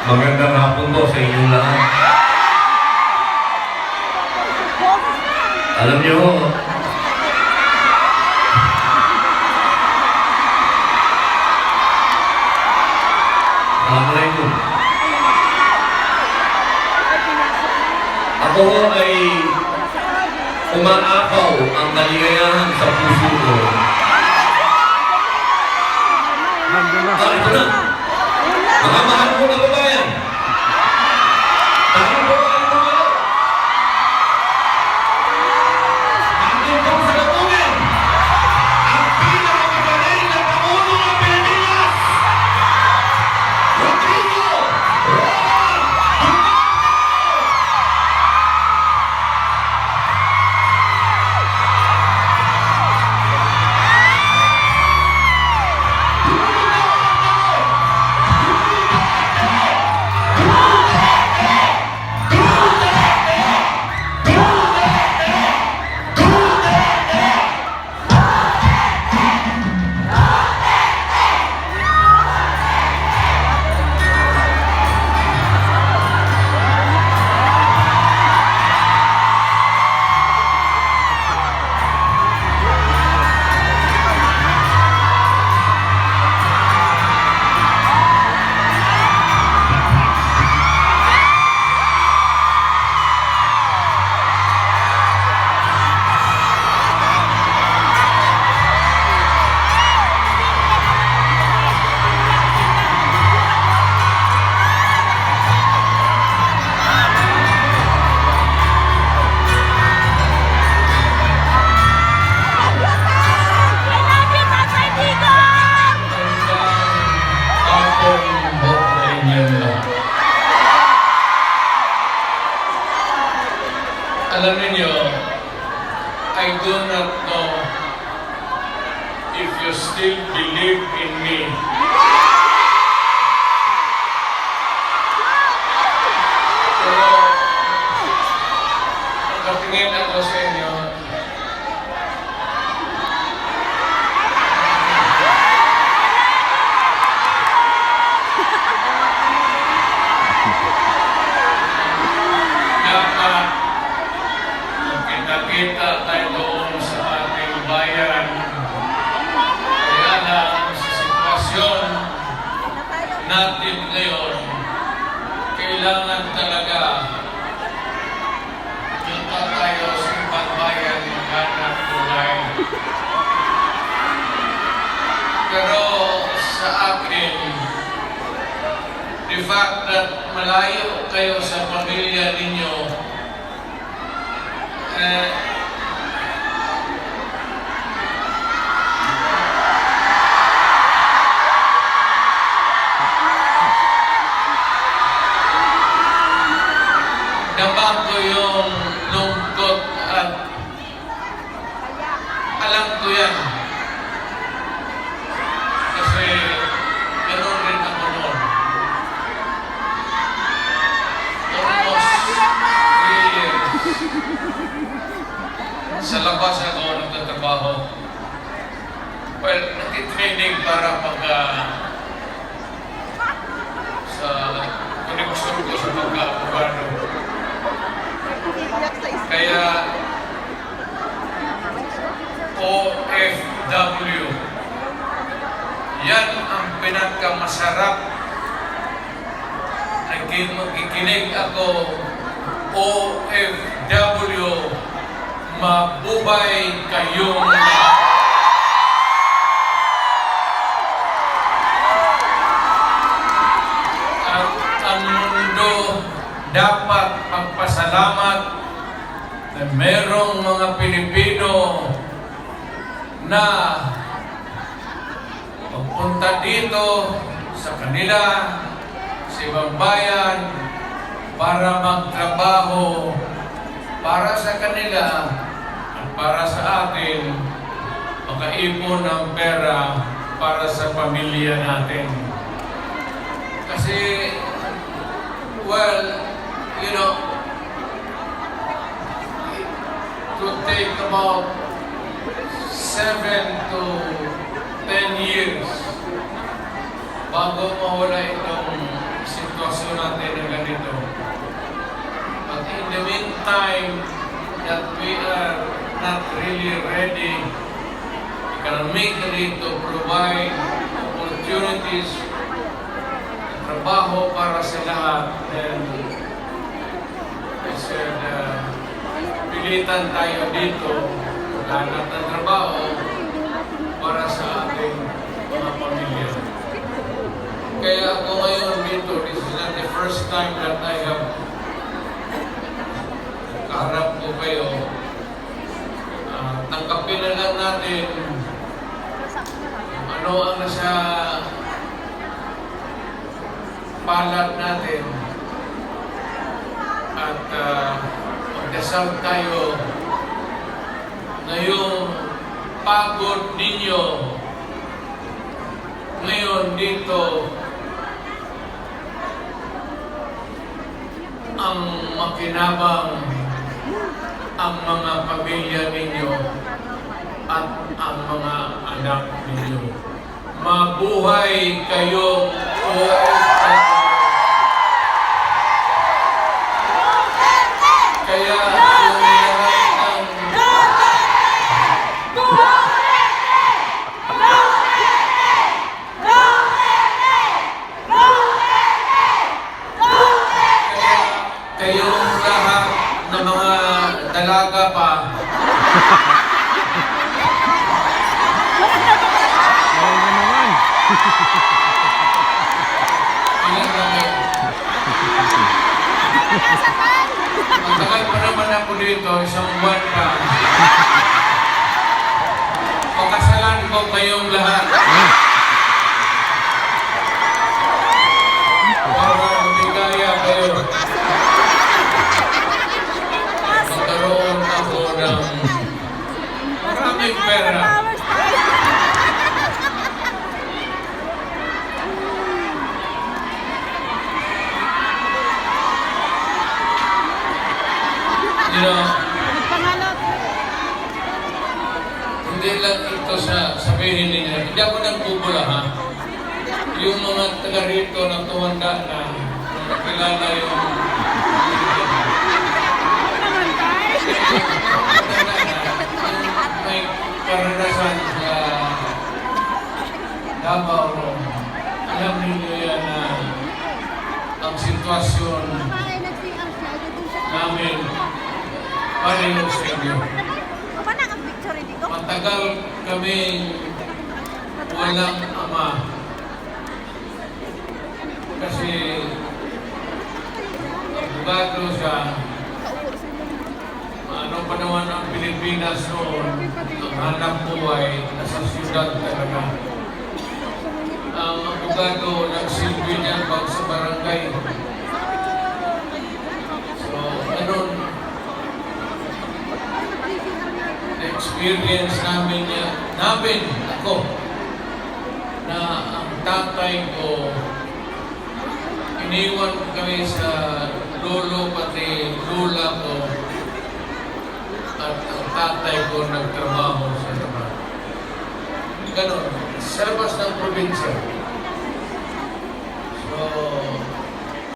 Magandang hapon po sa inyong lahat. Alam niyo, Assalamualaikum. Ako ay umaakaw ang kaligayahan sa puso ko. Ito na. Mga mahal ko na babayan. Tanong po ang mga nandun po sa lapungan. Ang pinakamagaling na Pangulo ng Pilipinas, Rodrigo Roa Duterte! Alam niyo, I do not know if you still believe in me. Pero, nakatingin ako sa inyo, dapat nakita tayo doon sa ating bayan. Kaya lang sa sitwasyon natin ngayon, kailangan talaga punta tayo sa ibang bayan maghanap buhay. Pero sa akin, the fact that malayo kayo sa pamilya ninyo, damang ko yung lungkot at alam ko yan. Kasi gano'n rin ako noon. Almost 3 years. Sa labas ako nagtatrabaho. Well, nagtitraining para sa koneksyon ko sa pagka-abogado. Kaya OFW, yan ang pinakamasarap. Nakikinig ako, OFW, mabuhay kayong at ang mundo dapat magpasalamat na merong mga Pilipino na magpunta dito sa kanila, sa ibang bayan, para magtrabaho para sa kanila at para sa atin, makaipon ng pera para sa pamilya natin. Kasi, well, you know, it could take about 7 to 10 years bago mawala itong sitwasyon natin na ganito. But in the meantime, that we are not really ready economically to provide opportunities, trabaho para sa lahat, then I said, pilitan tayo dito, maghanap ng trabaho para sa ating mga pamilya. Kaya ako ngayon dito, this is not the first time that I have kaharap ko kayo. Tanggapin na lang natin ano ang nasa palad natin at magdasal tayo na yung pagod ninyo ngayon dito ang makinabang ang mga pamilya ninyo at ang mga anak ninyo. Mabuhay kayo kaya yung lahat ng kayong lahat ng mga dalaga pa ilan kami matagal pa naman ako dito, isang buwan pa pakasalan ko kayong lahat para bigaya kayo magkaroon ako ng maraming pera. You know, hindi lang ito sabihin ninyo. Hindi ako nagbubula, ha? Yung mga taga rito na tumanda na nakilala yung may karanasan sa Davao. Alam ninyo yan na ang sitwasyon namin pareho sa inyo. Matagal kaming walang ama. Kasi abogado siya. Ano pa naman ang Pilipinas noon, ang hanap buhay nasa siyudad talaga. Ang abogado nagsilbi niya pag sa barangay. So, ganun. Experience namin ako, na ang tatay ko, iniwan kami sa lolo pati lula ko, at ang tatay ko nagtrabaho sa labas. Ganon, sa labas ng probinsya. So,